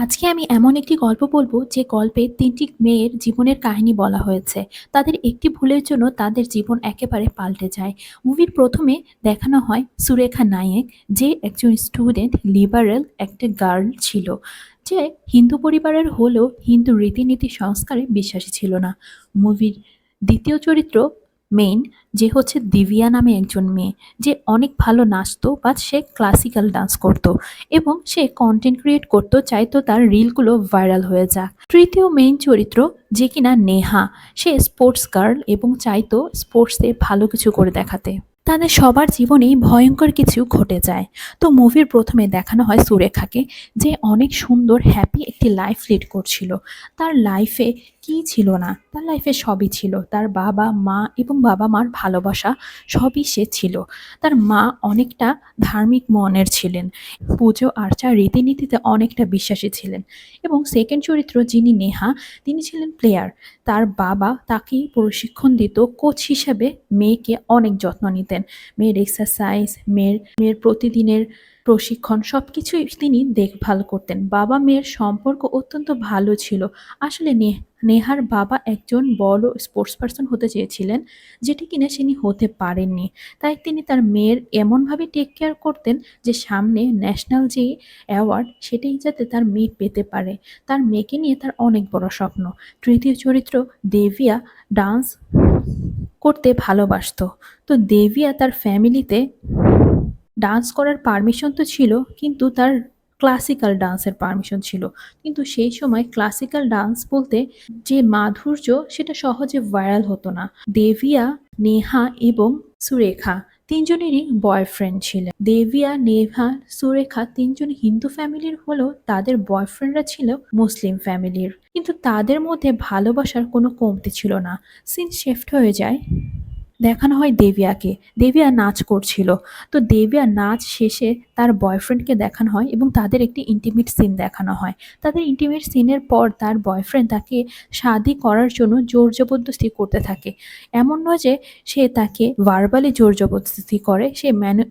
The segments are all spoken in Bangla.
আজকে আমি এমন একটি গল্প বলব যে গল্পে ৩ টি মেয়ের জীবনের কাহিনী বলা হয়েছে। তাদের একটি ভুলের জন্য তাদের জীবন একেবারে পাল্টে যায়। মুভির ১ম এ দেখানো হয় সুরেখা নায়েক, যে একজন স্টুডেন্ট লিবারেল একটা গার্ল ছিল। যে হিন্দু পরিবারের হলেও হিন্দু রীতিনীতি সংস্কারে বিশ্বাসী ছিল না। মুভির ২য় চরিত্র মেইন, যে হচ্ছে দিবিয়া নামে একজন মেয়ে, যে অনেক ভালো নাচতো বাট সে ক্লাসিক্যাল ডান্স করত। এবং সে কনটেন্ট ক্রিয়েট করতে চাইতো তার রিলগুলো ভাইরাল হয়ে যাক। তৃতীয় মেইন চরিত্র, যে কিনা নেহা, সে স্পোর্টস গার্ল এবং চাইতো স্পোর্টসে ভালো কিছু করে দেখাতে। তাদের সবার জীবনেই ভয়ঙ্কর কিছু ঘটে যায়। তো মুভির ১ম এ দেখানো হয় সুরেখাকে, যে অনেক সুন্দর হ্যাপি একটি লাইফ লিড করছিল। তার লাইফে কি ছিল না? তার লাইফে সবই ছিল। তার বাবা-মা এবং বাবা-মার ভালোবাসা সবই সে ছিল। তার মা অনেকটা ধার্মিক মনের ছিলেন। পুজো আর্চা রীতিনীতিতে অনেকটা বিশ্বাসী ছিলেন। এবং সেকেন্ড চরিত্র যিনি নেহা, তিনি ছিলেন প্লেয়ার। তার বাবা তাকেই প্রশিক্ষণ দিত, কোচ হিসেবে মেয়েকে অনেক যত্ন নিতেন। মেয়ের এক্সারসাইজ, মেয়ের প্রতিদিনের প্রশিক্ষণ সবকিছুই তিনি দেখভাল করতেন। বাবা-মেয়ের সম্পর্ক অত্যন্ত ভালো ছিল। আসলে নেহার বাবা একজন বড় স্পোর্টস পারসন হতে চেয়েছিলেন, যেটি কিনা তিনি হতে পারেননি। তাই তিনি তার মেয়ের এমনভাবে টেক কেয়ার করতেন যে সামনে ন্যাশনাল যে অ্যাওয়ার্ড সেটাই যাতে তার মেয়ে পেতে পারে। তার মেয়েকে নিয়ে তার অনেক বড় স্বপ্ন। তৃতীয় চরিত্র দেবিয়া ডান্স করতে ভালোবাসতো। তো দেবিয়া তার ফ্যামিলিতে ডান্স করার পারমিশন তো ছিল, কিন্তু তার ক্লাসিক্যাল ডান্সের পারমিশন ছিল। কিন্তু সেই সময় ক্লাসিক্যাল ডান্স বলতে যে মাধুর্য, সেটা সহজে ভাইরাল হতো না। দেবিয়া, নেহা এবং সুরেখা ৩ জনেরই বয়ফ্রেন্ড ছিলেন। দেবিয়া, নেহা, সুরেখা ৩ জন হিন্দু ফ্যামিলির হলেও তাদের বয়ফ্রেন্ডরা ছিল মুসলিম ফ্যামিলির। কিন্তু তাদের মধ্যে ভালোবাসার কোনো কমতি ছিল না। সিন শিফট হয়ে যায়, দেখানো হয় দেবিয়াকে। দেবিয়া নাচ করছিল। তো দেবিয়া নাচ শেষে তার বয়ফ্রেন্ডকে দেখানো হয় এবং তাদের একটি ইন্টিমেট সিন দেখানো হয়। তাদের ইন্টিমেট সিনের পর তার বয়ফ্রেন্ড তাকে শাদি করার জন্য জোর জবরদস্তি করতে থাকে। এমন নয় যে সে তাকে ভার্বালি জোর জবরদস্তি করে, সে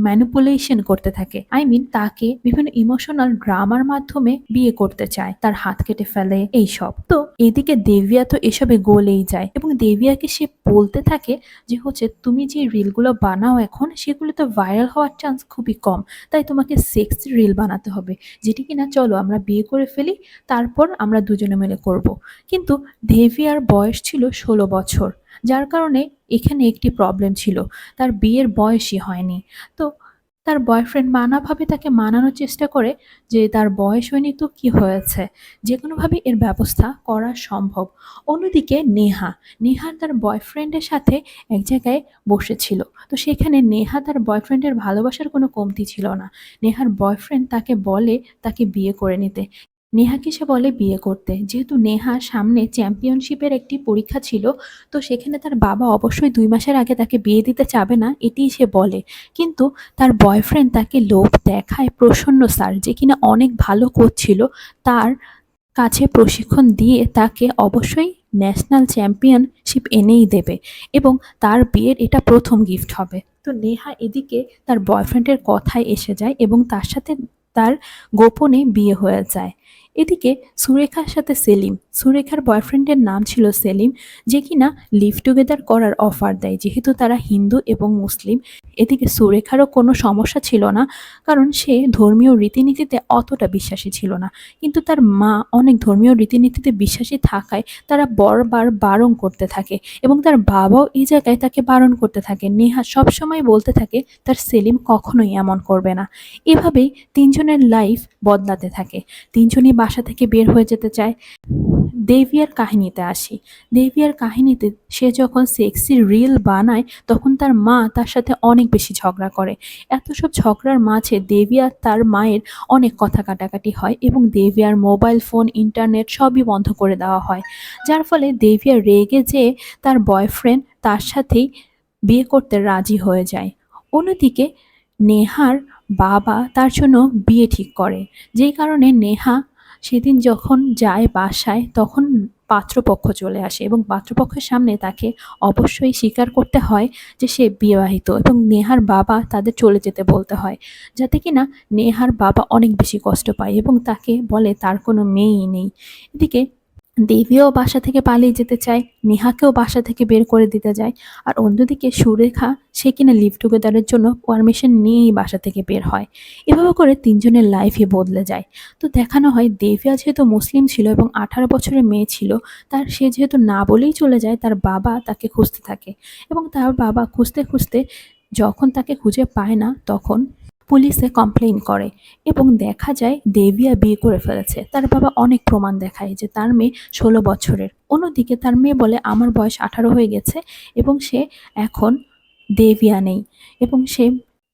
ম্যানিপুলেশন করতে থাকে। আই মিন তাকে বিভিন্ন ইমোশনাল ড্রামার মাধ্যমে বিয়ে করতে চায়, তার হাত কেটে ফেলে এইসব। তো এদিকে দেবিয়া তো এসবে গলেই যায় এবং দেবিয়াকে সে বলতে থাকে যে হচ্ছে তুমি যে রিলগুলো বানাও এখন, সেগুলো তো ভাইরাল হওয়ার চান্স খুবই কম। তাই তোমাকে সেক্সি রিল বানাতে হবে, যেটি কিনা চলো আমরা বিয়ে করে ফেলি, তারপর আমরা দুজনে মিলে করব। কিন্তু দেবিয়ার বয়স ছিল ১৬ বছর, যার কারণে এখানে একটি প্রবলেম ছিল, তার বিয়ের বয়সই হয়নি। তো তার বয়ফ্রেন্ড নানাভাবে তাকে মানানোর চেষ্টা করে যে তার বয়স হয়নি তো কি হয়েছে, যেকোনোভাবে এর ব্যবস্থা করা সম্ভব। অন্যদিকে নেহা তার বয়ফ্রেন্ডের সাথে এক জায়গায় বসেছিল। তো সেখানে নেহা তার বয়ফ্রেন্ডের ভালোবাসার কোনো কমতি ছিল না। নেহার বয়ফ্রেন্ড তাকে বলে তাকে বিয়ে করে নিতে। নেহাকে সে বলে বিয়ে করতে। যেহেতু নেহা সামনে চ্যাম্পিয়নশিপের একটি পরীক্ষা ছিল, তো সেখানে তার বাবা অবশ্যই ২ মাসের আগে তাকে বিয়ে দিতে চাবে না, এটিই সে বলে। কিন্তু তার বয়ফ্রেন্ড তাকে লোভ দেখায় প্রসন্ন স্যার, যে কিনা অনেক ভালো কোচ ছিল, তার কাছে প্রশিক্ষণ দিয়ে তাকে অবশ্যই ন্যাশনাল চ্যাম্পিয়নশিপ এনেই দেবে এবং তার বিয়ের এটা ১ম গিফট হবে। তো নেহা এদিকে তার বয়ফ্রেন্ডের কথায় এসে যায় এবং তার সাথে তার গোপনে বিয়ে হয়ে যায়। এদিকে সুরেখার সাথে সেলিম, সুরেখার বয়ফ্রেন্ডের নাম ছিল সেলিম, যে কিনা লিভ টুগেদার করার অফার দেয়, যেহেতু তারা হিন্দু এবং মুসলিম। এদিকে সুরেখারও কোনো সমস্যা ছিল না, কারণ সে ধর্মীয় রীতিনীতিতে অতটা বিশ্বাসী ছিল না। কিন্তু তার মা অনেক ধর্মীয় রীতিনীতিতে বিশ্বাসী থাকায় তারা বারবার বারণ করতে থাকে এবং তার বাবাও এই জায়গায় তাকে বারণ করতে থাকে। নেহা সবসময় বলতে থাকে তার সেলিম কখনোই এমন করবে না। এভাবেই ৩ জনের লাইফ বদলাতে থাকে। ৩ জনই বাসা থেকে বের হয়ে যেতে চায়। দেবিয়ার কাহিনীতে আসি। দেবিয়ার কাহিনীতে সে যখন সেক্সি রিল বানায়, তখন তার মা তার সাথে অনেক বেশি ঝগড়া করে। এত সব ঝগড়ার মাঝে দেবিয়া তার মায়ের অনেক কথা কাটাকাটি হয় এবং দেবিয়ার মোবাইল ফোন, ইন্টারনেট সবই বন্ধ করে দেওয়া হয়। যার ফলে দেবিয়া রেগে যেয়ে তার বয়ফ্রেন্ড তার সাথেই বিয়ে করতে রাজি হয়ে যায়। অন্যদিকে নেহার বাবা তার জন্য বিয়ে ঠিক করে, যেই কারণে নেহা সেদিন যখন যায় বাসায়, তখন পাত্রপক্ষ চলে আসে এবং পাত্রপক্ষের সামনে তাকে অবশ্যই স্বীকার করতে হয় যে সে বিবাহিত এবং নেহার বাবা তাদের চলে যেতে বলতে হয়, যাতে কিনা নেহার বাবা অনেক বেশি কষ্ট পায় এবং তাকে বলে তার কোনো মেয়েই নেই। এদিকে দেবীও বাসা থেকে পালিয়ে যেতে চায়, নেহাকেও বাসা থেকে বের করে দিতে যায়। আর অন্যদিকে সুরেখা, সে কিনা লিভ টুগেদারের জন্য পারমিশন নিয়েই বাসা থেকে বের হয়। এভাবে করে তিনজনের লাইফই বদলে যায়। তো দেখানো হয় দেবিয়া যেহেতু মুসলিম ছিল এবং 18 বছরের মেয়ে ছিল, সে যেহেতু না বলেই চলে যায়, তার বাবা তাকে খুঁজতে থাকে এবং তার বাবা খুঁজতে খুঁজতে যখন তাকে খুঁজে পায় না, তখন পুলিশে কমপ্লেইন করে এবং দেখা যায় দেবিয়া বিয়ে করে ফেলেছে। তার বাবা অনেক প্রমাণ দেখায় যে তার মেয়ে 16 বছরের। অন্যদিকে তার মেয়ে বলে আমার বয়স 18 হয়ে গেছে এবং সে এখন দেবিয়া নেই এবং সে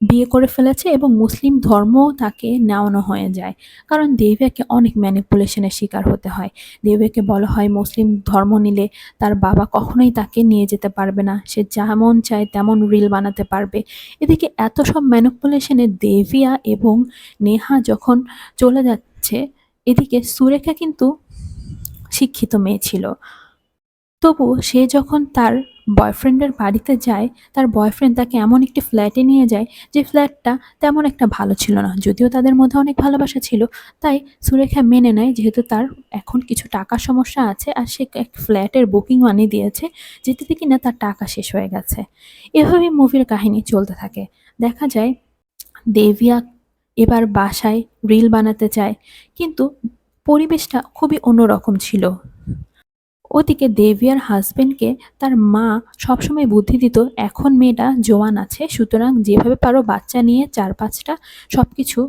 বিয়ে করে ফেলেছে এবং মুসলিম ধর্মও তাকে নেওয়ানো হয়ে যায়। কারণ দেবিয়াকে অনেক ম্যানিপুলেশনের শিকার হতে হয়। দেবিয়াকে বলা হয় মুসলিম ধর্ম নিলে তার বাবা কখনোই তাকে নিয়ে যেতে পারবে না, সে যেমন চায় তেমন রিল বানাতে পারবে। এদিকে এত সব ম্যানিপুলেশনে দেবিয়া এবং নেহা যখন চলে যাচ্ছে, এদিকে সুরেখা কিন্তু শিক্ষিত মেয়ে ছিল। তবুও সে যখন তার বয়ফ্রেন্ডের বাড়িতে যায়, তার বয়ফ্রেন্ড তাকে এমন একটি ফ্ল্যাটে নিয়ে যায় যে ফ্ল্যাটটা তেমন একটা ভালো ছিল না। যদিও তাদের মধ্যে অনেক ভালোবাসা ছিল, তাই সুরেখা মেনে নেয় যেহেতু তার এখন কিছু টাকার সমস্যা আছে আর সে এক ফ্ল্যাটের বুকিং মানি দিয়েছে, যেটিতে কিনা তার টাকা শেষ হয়ে গেছে। এভাবেই মুভির কাহিনী চলতে থাকে। দেখা যায় দেবিয়া এবার বাসায় রিল বানাতে চায়, কিন্তু পরিবেশটা খুবই অন্যরকম ছিল। ওদিকে দেবিয়ার হাজবেন্ডকে তার মা সবসময় বুদ্ধি দিত, এখন মেয়েটা জোয়ান আছে, সুতরাং যেভাবে পারো বাচ্চা নিয়ে 4-5টা সবকিছু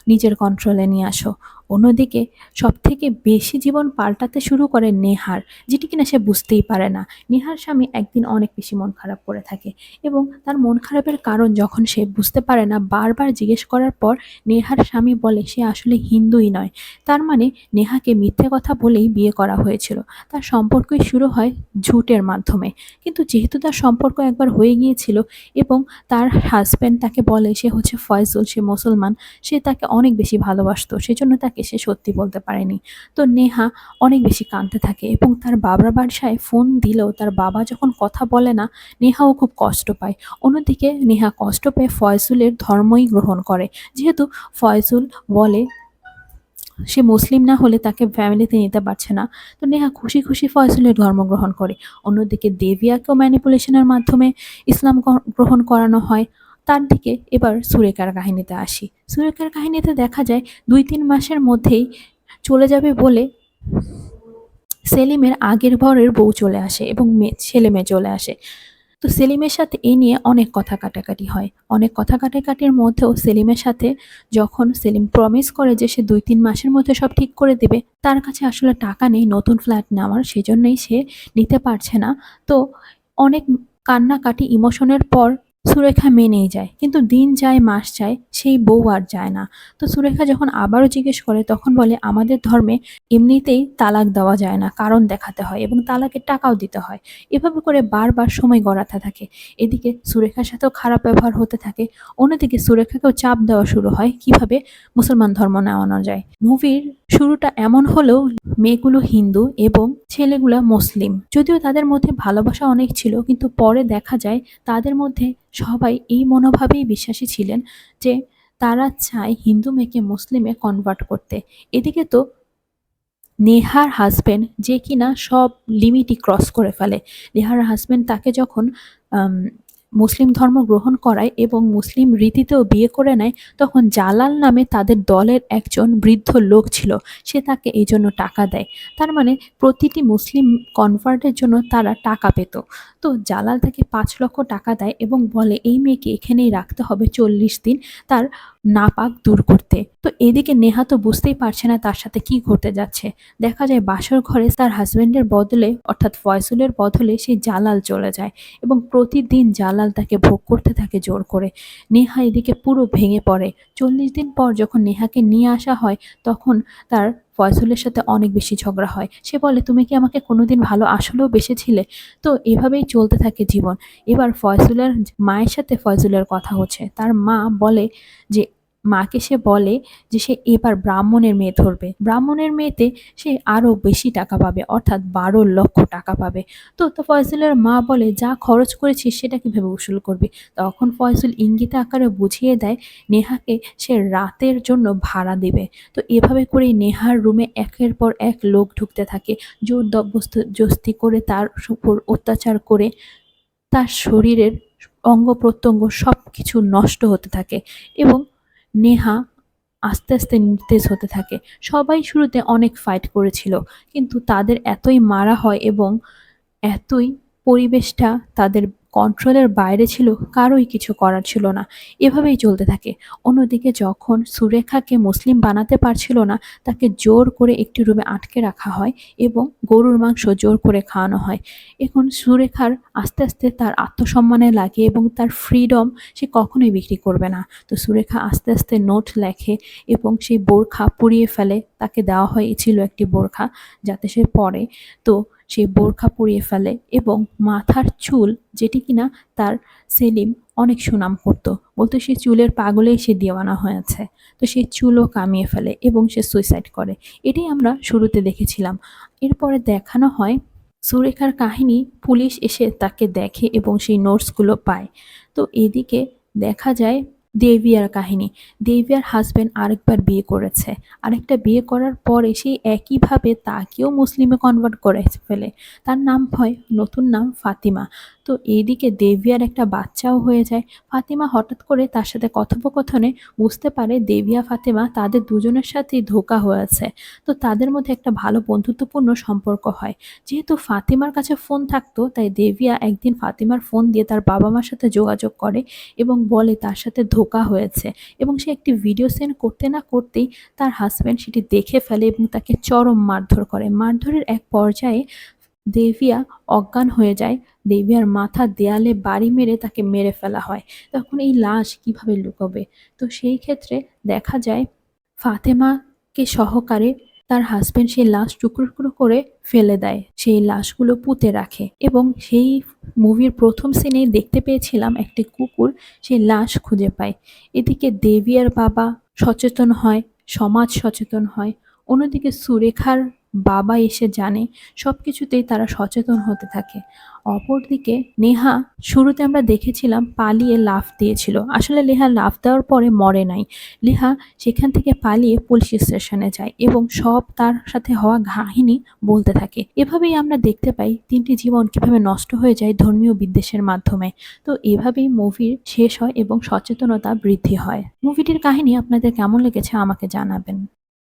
নিজের কন্ট্রোলে নিয়ে আসো। অন্যদিকে সবথেকে বেশি জীবন পাল্টাতে শুরু করে নেহার, যেটি কিনা সে বুঝতেই পারে না। নেহার স্বামী একদিন অনেক বেশি মন খারাপ করে থাকে এবং তার মন খারাপের কারণ যখন সে বুঝতে পারে না, বারবার জিজ্ঞেস করার পর নেহার স্বামী বলে সে আসলে হিন্দুই নয়। তার মানে নেহাকে মিথ্যে কথা বলেই বিয়ে করা হয়েছিল। তার সম্পর্কই শুরু হয় ঝুটের মাধ্যমে। কিন্তু যেহেতু তার সম্পর্ক একবার হয়ে গিয়েছিল এবং তার হাজব্যান্ড তাকে বলে সে হচ্ছে ফয়জুল, সে মুসলমান, সে তাকে অনেক বেশি ভালোবাসতো, সেজন্য তাকে সে সত্যি বলতে পারেনি। তো নেহা অনেক বেশি কাঁদতে থাকে এবং তার বাবার বাসায় ফোন দিলেও তার বাবা যখন কথা বলে না, নেহাও খুব কষ্ট পায়। অন্যদিকে নেহা কষ্ট পেয়ে ফয়জুলের ধর্মই গ্রহণ করে, যেহেতু ফয়জুল বলে সে মুসলিম না হলে তাকে ফ্যামিলিতে নিতে পারছে না। তো নেহা খুশি খুশি ফয়জলের ধর্ম গ্রহণ করে। অন্যদিকে দেবিয়াকেও ম্যানিপুলেশনের মাধ্যমে ইসলাম গ্রহণ করানো হয়। তার দিকে এবার সুরেখার কাহিনীতে আসি। সুরেখার কাহিনীতে দেখা যায় 2-3 মাসের মধ্যেই চলে যাবে বলে সেলিমের আগের বরের বউ চলে আসে এবং ছেলে মেয়ে চলে আসে। তো সেলিমের সাথে এই নিয়ে অনেক কথা কাটাকাটি হয়। অনেক কথা কাটাকাটির মধ্যেও সেলিমের সাথে যখন সেলিম প্রমিস করে যে সে 2-3 মাসের মধ্যে সব ঠিক করে দেবে, তার কাছে আসলে টাকা নেই নতুন ফ্ল্যাট নেওয়ার, সেজন্যই সে নিতে পারছে না। তো অনেক কান্নাকাটি ইমোশনের পর সুরেখা মেনেই যায়। কিন্তু দিন যায় মাস যায়, সেই বউ আর যায় না। তো সুরেখা যখন আবারও জিজ্ঞেস করে তখন বলে আমাদের ধর্মে এমনিতেই তালাক দেওয়া যায় না, কারণ দেখাতে হয় এবং তালাকের টাকাও দিতে হয়। এভাবে করে বারবার সময় গড়াতে থাকে। এদিকে সুরেখার সাথেও খারাপ ব্যবহার হতে থাকে। অন্যদিকে সুরেখাকেও চাপ দেওয়া শুরু হয় কিভাবে মুসলমান ধর্ম নেওয়ানো যায়। মুভির শুরুটা এমন হলেও মেয়েগুলো হিন্দু এবং ছেলেগুলা মুসলিম। যদিও তাদের মধ্যে ভালোবাসা অনেক ছিল, কিন্তু পরে দেখা যায় তাদের মধ্যে সবাই এই মনোভাবেই বিশ্বাসী ছিলেন যে তারা চায় হিন্দু মেয়েকে মুসলিমে কনভার্ট করতে। এদিকে তো নেহার হাজবেন্ড যে কিনা সব লিমিটই ক্রস করে ফেলে। নেহার হাজবেন্ড তাকে যখন আম মুসলিম ধর্ম গ্রহণ করায় এবং মুসলিম রীতিতেও বিয়ে করে নেয়, তখন জালাল নামে তাদের দলের একজন বৃদ্ধ লোক ছিল, সে তাকে এই জন্য টাকা দেয়। তার মানে প্রতিটি মুসলিম কনভার্টের জন্য তারা টাকা পেত। তো জালাল তাকে 5 লক্ষ টাকা দেয় এবং বলে এই মেয়েকে এখানেই রাখতে হবে 40 দিন তার নাপাক দূর করতে। তো এদিকে নেহা তো বুঝতেই পারছে না তার সাথে কি ঘটতে যাচ্ছে। দেখা যায় বাসর ঘরে তার হাজবেন্ডের বদলে অর্থাৎ ফয়সলের বদলে সেই জালাল চলে যায় এবং প্রতিদিন জালাল তাকে ভোগ করতে থাকে জোর করে। নেহা এদিকে পুরো ভেঙে পড়ে। 40 দিন পর যখন নেহাকে নিয়ে আসা হয়, তখন তার ফয়সলের সাথে অনেক বেশি ঝগড়া হয়। সে বলে তুমি কি আমাকে কোনোদিন ভালো আসলেও বেসেছিলে? তো এভাবেই চলতে থাকে জীবন। এবার ফয়সলের মায়ের সাথে ফয়সলের কথা হচ্ছে। তার মা বলে যে মাকে সে বলে যে সে এবার ব্রাহ্মণের মেয়ে ধরবে। ব্রাহ্মণের মেয়েতে সে আরো বেশি টাকা পাবে, অর্থাৎ 12 লক্ষ টাকা পাবে। তো ফয়জলের মা বলে, যা খরচ করেছিস সেটা কিভাবে উসুল করবি? তখন ফয়জল ইঙ্গিত আকারে বুঝিয়ে দেয় নেহাকে সে রাতের জন্য ভাড়া দিবে। তো এভাবে করেই নেহার রুমে একের পর এক লোক ঢুকতে থাকে, জোর জবরদস্তি করে তার উপর অত্যাচার করে তার শরীরের অঙ্গ প্রত্যঙ্গ সবকিছু নষ্ট হতে থাকে এবং নেহা আস্তে আস্তে নিস্তেজ হতে থাকে। সবাই শুরুতে অনেক ফাইট করেছিল, কিন্তু তাদের এতই মারা হয় এবং এতই পরিবেশটা তাদের কন্ট্রোলের বাইরে ছিল, কারোই কিছু করার ছিল না। এভাবেই চলতে থাকে। অন্যদিকে যখন সুরেখাকে মুসলিম বানাতে পারছিল না, তাকে জোর করে একটি রুমে আটকে রাখা হয় এবং গরুর মাংস জোর করে খাওয়ানো হয়। এখন সুরেখার আস্তে আস্তে তার আত্মসম্মানে লাগে এবং তার ফ্রিডম সে কখনোই বিক্রি করবে না। তো সুরেখা আস্তে আস্তে নোট লেখে এবং সেই বোরখা পুড়িয়ে ফেলে। তাকে দেওয়া হয়েছিল একটি বোরখা যাতে সে পরে। তো সে বোরখা পুড়িয়ে ফেলে এবং মাথার চুল, যেটি কিনা তার সেলিম অনেক সুনাম করত, বলতো সে চুলের পাগলেই সে দেওয়ানা হয়েছে। তো সেই চুলও কামিয়ে ফেলে এবং সে সুইসাইড করে। এটাই আমরা শুরুতে দেখেছিলাম। এরপরে দেখানো হয় সুরেখার কাহিনী, পুলিশ এসে তাকে দেখে এবং সেই নোটসগুলো পায়। তো এদিকে দেখা যায় দেবিয়ার কাহিনী। দেবিয়ার হাজবেন্ড আরেকবার বিয়ে করেছে। আরেকটা বিয়ে করার পরে সেই একইভাবে তাকেও মুসলিমে কনভার্ট করে ফেলে। তার নাম হয়, নতুন নাম ফাতিমা। তো এইদিকে দেবিয়ার একটা বাচ্চাও হয়ে যায়। ফাতিমা হঠাৎ করে তার সাথে কথোপকথনে বুঝতে পারে দেবিয়া ফাতিমা তাদের দুজনের সাথেই ধোঁকা হয়েছে। তো তাদের মধ্যে একটা ভালো বন্ধুত্বপূর্ণ সম্পর্ক হয়। যেহেতু ফাতিমার কাছে ফোন থাকতো, তাই দেবিয়া একদিন ফাতিমার ফোন দিয়ে তার বাবা মার সাথে যোগাযোগ করে এবং বলে তার সাথে ধোঁকা হয়েছে এবং সে একটি ভিডিও সেন্ড করতে না করতেই তার হাজব্যান্ড সেটি দেখে ফেলে এবং তাকে চরম মারধর করে। মারধরের এক পর্যায়ে দেবিয়া অজ্ঞান হয়ে যায়। দেবিয়ার মাথা দেয়ালে বাড়ি মেরে তাকে মেরে ফেলা হয়। তখন এই লাশ কিভাবে লুকোবে? তো সেই ক্ষেত্রে দেখা যায় ফাতেমাকে সহকারে তার হাজবেন্ড সেই লাশ টুকরো টুকরো করে ফেলে দেয়। সেই লাশগুলো পুঁতে রাখে এবং সেই মুভির প্রথম সিনেই দেখতে পেয়েছিলাম একটি কুকুর সেই লাশ খুঁজে পায়। এদিকে দেবিয়ার বাবা সচেতন হয়, সমাজ সচেতন হয়। অন্যদিকে সুরেখার বাবা এসে জানে। সবকিছুতেই তারা সচেতন হতে থাকে। অপরদিকে নেহা, শুরুতে আমরা দেখেছিলাম পালিয়ে লাফ দিয়েছিল। আসলে নেহা লাফ দেওয়ার পরে মরে নাই। নেহা সেখান থেকে পালিয়ে পুলিশ স্টেশনে যায় এবং সব তার সাথে হওয়া কাহিনী বলতে থাকে। এভাবেই আমরা দেখতে পাই তিনটি জীবন কিভাবে নষ্ট হয়ে যায় ধর্মীয় বিদ্বেষের মাধ্যমে। তো এভাবেই মুভির শেষ হয় এবং সচেতনতা বৃদ্ধি হয়। মুভিটির কাহিনী আপনাদের কেমন লেগেছে আমাকে জানাবেন।